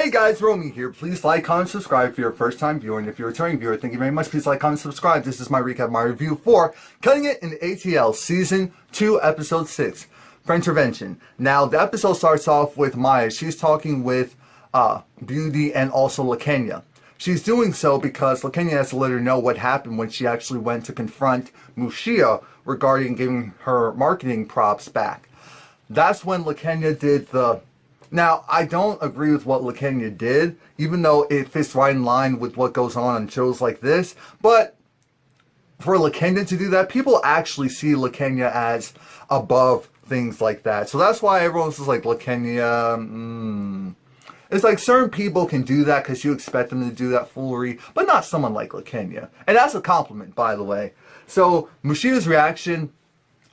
Hey guys, Romie here. Please like, comment, subscribe if you're a first time viewer, and if you're a returning viewer, thank you very much. Please like, comment, subscribe. This is my recap, my review for Cutting It in ATL Season 2, Episode 6, Friendtervention. Now, the episode starts off with Maya. She's talking with Beauty and also LaKenya. She's doing so because LaKenya has to let her know what happened when she actually went to confront Mushiya regarding giving her marketing props back. That's when LaKenya did the... Now, I don't agree with what LaKenya did, even though it fits right in line with what goes on shows like this. But for LaKenya to do that, people actually see LaKenya as above things like that. So that's why everyone's just like, LaKenya, It's like certain people can do that because you expect them to do that foolery, but not someone like LaKenya. And that's a compliment, by the way. So Mushiya's reaction,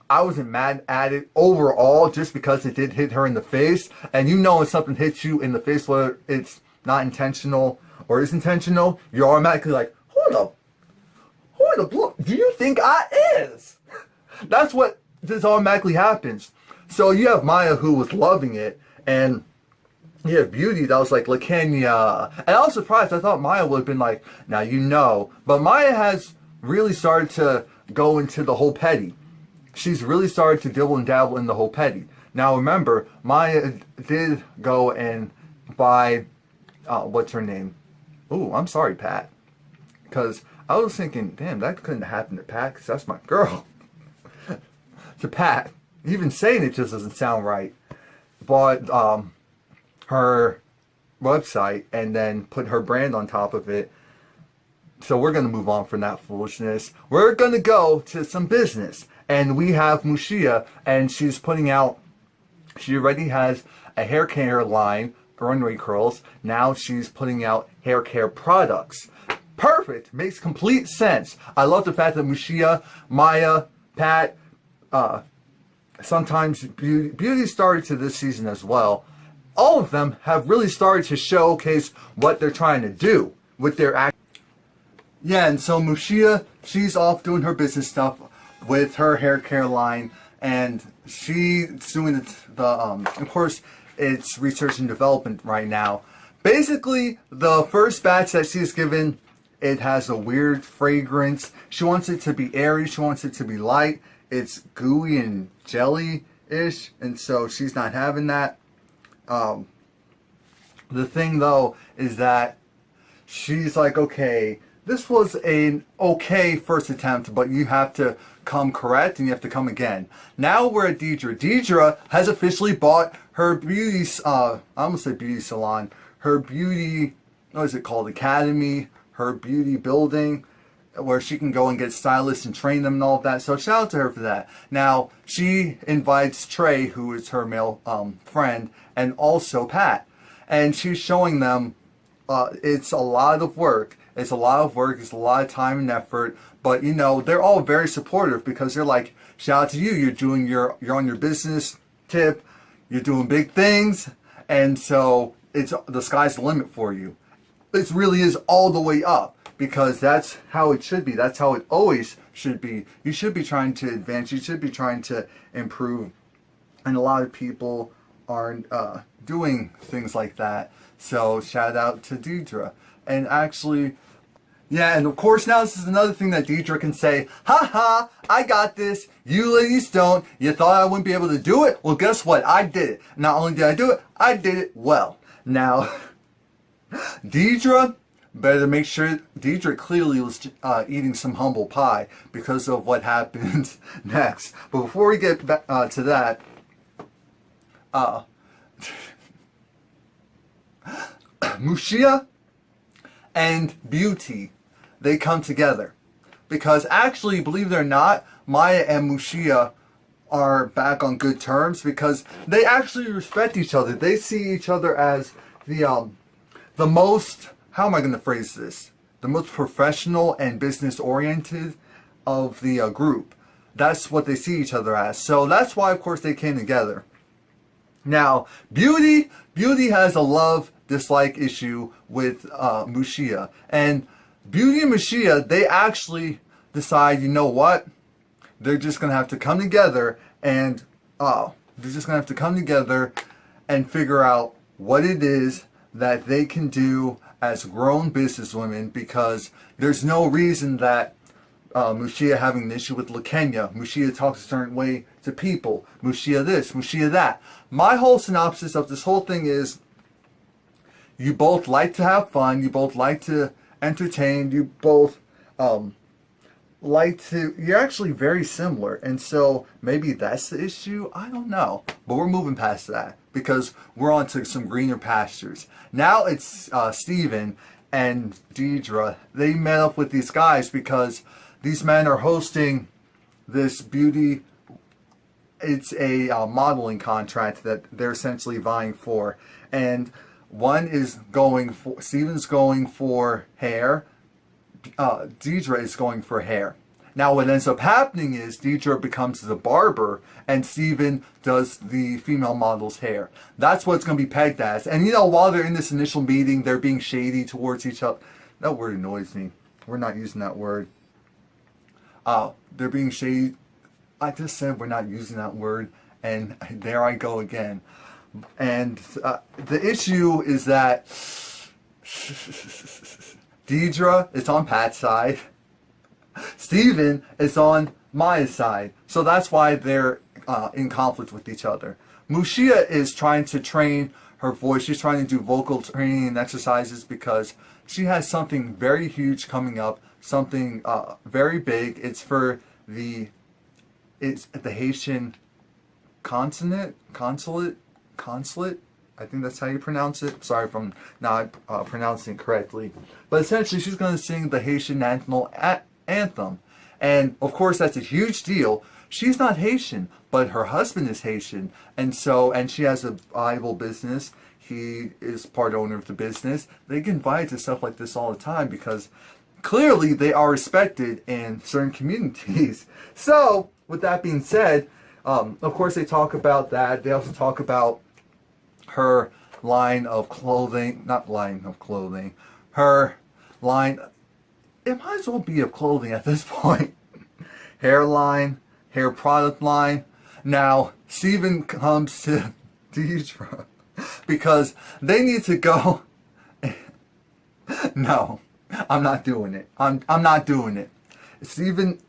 I wasn't mad at it overall just because it did hit her in the face. And you know when something hits you in the face, whether it's not intentional or is intentional, you're automatically like, who the blood do you think I is? That's what this automatically happens. So you have Maya who was loving it, and you have Beauty that was like, LaKenya. And I was surprised. I thought Maya would have been like, now you know. But Maya has really started to go into the whole petty. She's really started to dibble and dabble in the whole petty. Now remember, Maya did go and buy, what's her name? Ooh, I'm sorry, Pat. Because I was thinking, damn, that couldn't happen to Pat, because that's my girl. To Pat. Even saying it just doesn't sound right. Bought her website and then put her brand on top of it. So we're going to move on from that foolishness. We're going to go to some business. And we have Mushiya, and she's putting out, she already has a hair care line, runway curls. Now she's putting out hair care products. Perfect. Makes complete sense. I love the fact that Mushiya, Maya, Pat, sometimes Beauty started to this season as well. All of them have really started to showcase what they're trying to do with their act. Yeah, and so Mushiya, she's off doing her business stuff with her hair care line, and she's doing of course, it's research and development right now. Basically, the first batch that she's given, it has a weird fragrance. She wants it to be airy, she wants it to be light. It's gooey and jelly-ish, and so she's not having that. The thing though is that she's like, okay, this was an okay first attempt, but you have to come correct and you have to come again. Now we're at Deidre. Deidre has officially bought her beauty, I almost said beauty salon, her beauty, what is it called, academy, her beauty building, where she can go and get stylists and train them and all of that. So shout out to her for that. Now, she invites Trey, who is her male friend, and also Pat. And she's showing them it's a lot of work. It's a lot of work. It's a lot of time and effort. But, you know, they're all very supportive because they're like, shout out to you. You're on your business tip. You're doing big things. And so it's the sky's the limit for you. It really is all the way up because that's how it should be. That's how it always should be. You should be trying to advance. You should be trying to improve. And a lot of people aren't doing things like that. So shout out to Deidre. And actually, yeah, and of course now this is another thing that Deidre can say, haha, I got this, you ladies don't, you thought I wouldn't be able to do it? Well, guess what, I did it. Not only did I do it, I did it well. Now, Deidre, better make sure, Deidre clearly was eating some humble pie because of what happens next. But before we get back to that, Mushiya and Beauty, they come together because actually, believe it or not, Maya and Mushiya are back on good terms because they actually respect each other. They see each other as the most, how am I going to phrase this? The most professional and business oriented of the group. That's what they see each other as. So that's why, of course, they came together. Now, Beauty has a love-dislike issue with Mushiya. And Beauty and Mushiya, they actually decide, you know what? They're just going to have to come together and figure out what it is that they can do as grown businesswomen, because there's no reason that Mushiya having an issue with Lakenya. Mushiya talks a certain way to people. Mushiya this, Mushiya that. My whole synopsis of this whole thing is, you both like to have fun, you both like to entertain, you both you're actually very similar. And so maybe that's the issue, I don't know. But we're moving past that, because we're on to some greener pastures. Now it's Steven and Deidre. They met up with these guys because these men are hosting this beauty, it's a modeling contract that they're essentially vying for. And one is going for, Steven's going for hair, Deidre is going for hair. Now what ends up happening is Deidre becomes the barber and Steven does the female model's hair. That's what it's going to be pegged as. And you know, while they're in this initial meeting, they're being shady towards each other. That word annoys me. We're not using that word. They're being shady. I just said we're not using that word, and there I go again. And the issue is that Deidre is on Pat's side, Steven is on Maya's side. So that's why they're in conflict with each other. Mushiya is trying to train her voice. She's trying to do vocal training and exercises because she has something very huge coming up, something very big. It's for the Haitian consulate. I think that's how you pronounce it. Sorry if I'm not pronouncing it correctly. But essentially, she's going to sing the Haitian national anthem. And of course, that's a huge deal. She's not Haitian, but her husband is Haitian. And she has a viable business. He is part owner of the business. They get invited to stuff like this all the time because clearly they are respected in certain communities. So, with that being said, of course they talk about that. They also talk about her line of clothing, her line, it might as well be of clothing at this point. Hairline, hair product line. Now, Steven comes to Deidre because they need to go. No, I'm not doing it. I'm not doing it. Steven,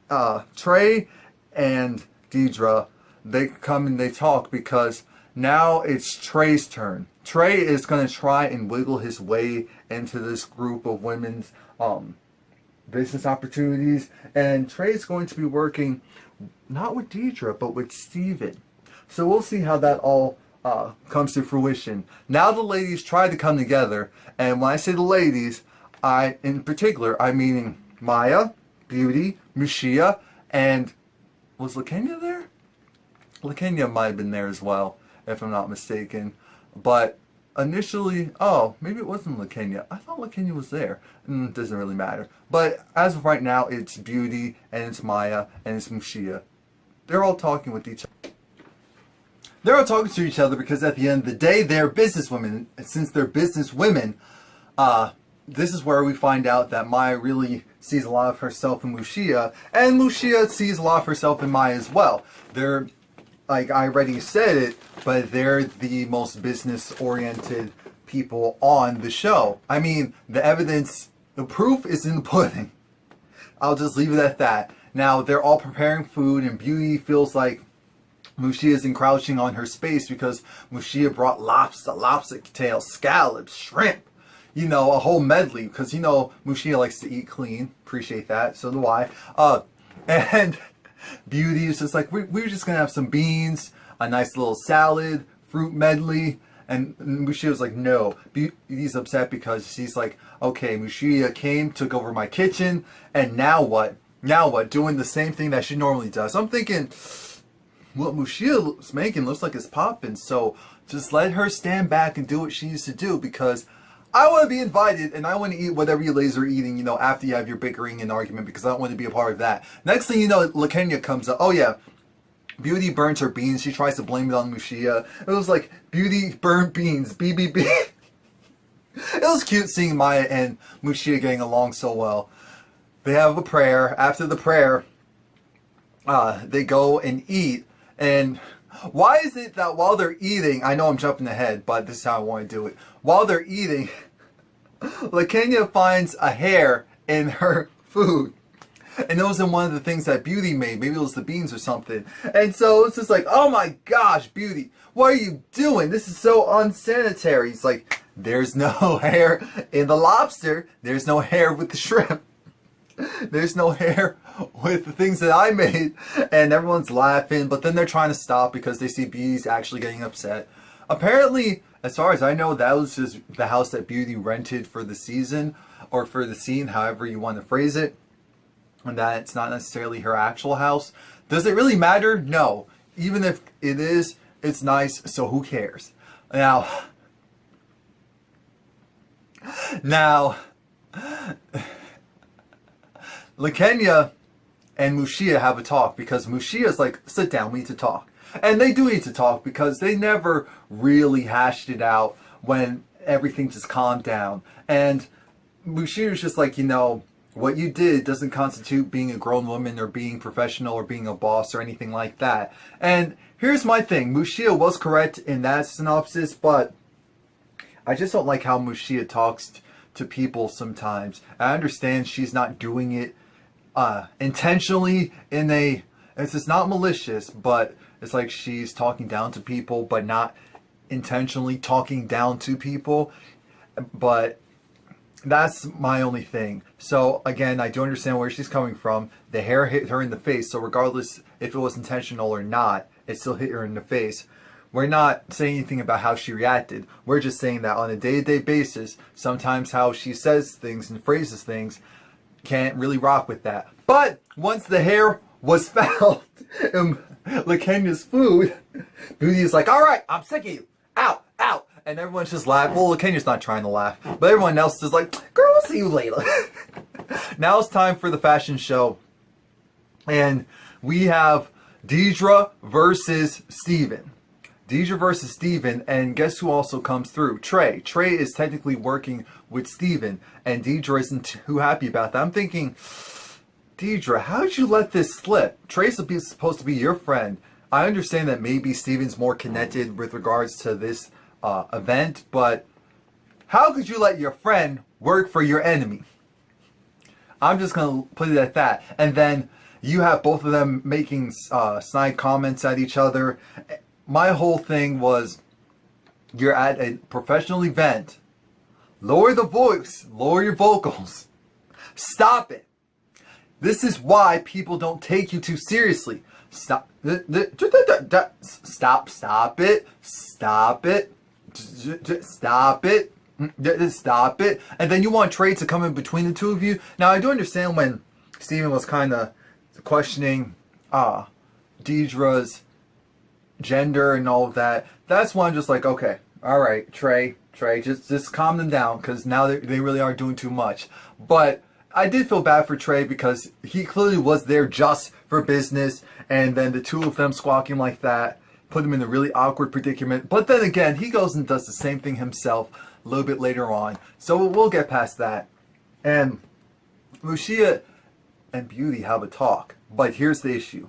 Trey and Deidre, they come and they talk because now it's Trey's turn. Trey is going to try and wiggle his way into this group of women's business opportunities. And Trey's going to be working not with Deidre, but with Steven. So we'll see how that all comes to fruition. Now the ladies try to come together. And when I say the ladies, in particular, I'm meaning Maya, Beauty, Mushiya, and was Lakenya there? Lakenya might have been there as well, if I'm not mistaken. But initially, oh, maybe it wasn't Lakenya. I thought Lakenya was there. Doesn't really matter. But as of right now, it's Beauty, and it's Maya, and it's Mushiya. They're all talking with each other. They're all talking to each other because at the end of the day, they're businesswomen. And since they're businesswomen, this is where we find out that Maya really sees a lot of herself in Mushiya, and Mushiya sees a lot of herself in Maya as well. They're, like I already said it, but they're the most business-oriented people on the show. I mean, the evidence, the proof is in the pudding. I'll just leave it at that. Now, they're all preparing food, and Beauty feels like Mushiya is encroaching on her space because Mushiya brought lobster tail, scallops, shrimp. You know, a whole medley, because, you know, Mushiya likes to eat clean. Appreciate that. So do I. And Beauty is just like, we're just going to have some beans, a nice little salad, fruit medley. And Mushiya was like, no. Beauty's upset because she's like, okay, Mushiya came, took over my kitchen, and now what? Now what? Doing the same thing that she normally does. I'm thinking, what Mushiya's making looks like it's popping, so just let her stand back and do what she needs to do, because I want to be invited, and I want to eat whatever you ladies are eating, you know, after you have your bickering and argument, because I don't want to be a part of that. Next thing you know, Lakenya comes up. Oh, yeah. Beauty burns her beans. She tries to blame it on Mushiya. It was like, Beauty burned beans. BBB. It was cute seeing Maya and Mushiya getting along so well. They have a prayer. After the prayer, they go and eat. And Why is it that while they're eating, I know I'm jumping ahead, but this is how I want to do it. While they're eating, LaKenya finds a hair in her food. And it was in one of the things that Beauty made. Maybe it was the beans or something. And so it's just like, oh my gosh, Beauty, what are you doing? This is so unsanitary. It's like, there's no hair in the lobster. There's no hair with the shrimp. There's no hair with the things that I made. And everyone's laughing, but then they're trying to stop because they see Beauty's actually getting upset. Apparently, as far as I know, that was just the house that Beauty rented for the season, or for the scene, however you want to phrase it. And that it's not necessarily her actual house. Does it really matter? No. Even if it is, it's nice, so who cares? Now, LaKenya and Mushiya have a talk because Mushiya's like, sit down, we need to talk. And they do need to talk because they never really hashed it out when everything just calmed down. And Mushiya's just like, you know, what you did doesn't constitute being a grown woman or being professional or being a boss or anything like that. And here's my thing. Mushiya was correct in that synopsis, but I just don't like how Mushiya talks to people sometimes. I understand she's not doing it intentionally in a... It's just not malicious, but it's like she's talking down to people, but not intentionally talking down to people. But that's my only thing. So again, I do understand where she's coming from. The hair hit her in the face, so regardless if it was intentional or not, it still hit her in the face. We're not saying anything about how she reacted. We're just saying that on a day-to-day basis, sometimes how she says things and phrases things can't really rock with that. But once the hair was found in LaKenya's food, Beauty is like, all right, I'm sick of you. Out, out. And everyone's just laughing. Well, LaKenya's not trying to laugh, but everyone else is like, girl, I'll see you later. Now it's time for the fashion show. And we have Deidre versus Steven. Deidre versus Steven, and guess who also comes through? Trey. Trey is technically working with Steven, and Deidre isn't too happy about that. I'm thinking, Deidre, how did you let this slip? Trey's supposed to be your friend. I understand that maybe Steven's more connected with regards to this event, but how could you let your friend work for your enemy? I'm just going to put it at that. And then you have both of them making snide comments at each other. My whole thing was, you're at a professional event. Lower the voice. Lower your vocals. Stop it. This is why people don't take you too seriously. Stop. Stop. Stop it. Stop it. Stop it. Stop it. And then you want Trey to come in between the two of you. Now, I do understand when Steven was kind of questioning Deidre's gender and all of that. That's why I'm just like, okay, all right, Trey, just calm them down, because now they really are doing too much. But I did feel bad for Trey because he clearly was there just for business, and then the two of them squawking like that put him in a really awkward predicament. But then again, he goes and does the same thing himself a little bit later on, so we'll get past that. And Mushiya and Beauty have a talk, but here's the issue.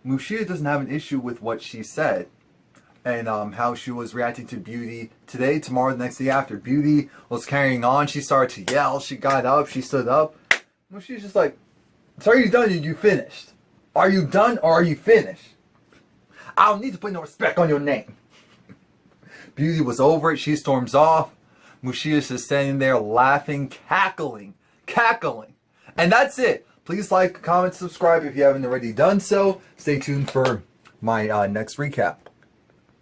Mushiya doesn't have an issue with what she said and how she was reacting to Beauty today, tomorrow, the next day after. Beauty was carrying on. She started to yell. She got up. She stood up. Mushiya's just like, so are you done or you finished? Are you done or are you finished? I don't need to put no respect on your name. Beauty was over it. She storms off. Mushiya's just standing there laughing, cackling. And that's it. Please like, comment, subscribe if you haven't already done so. Stay tuned for my next recap.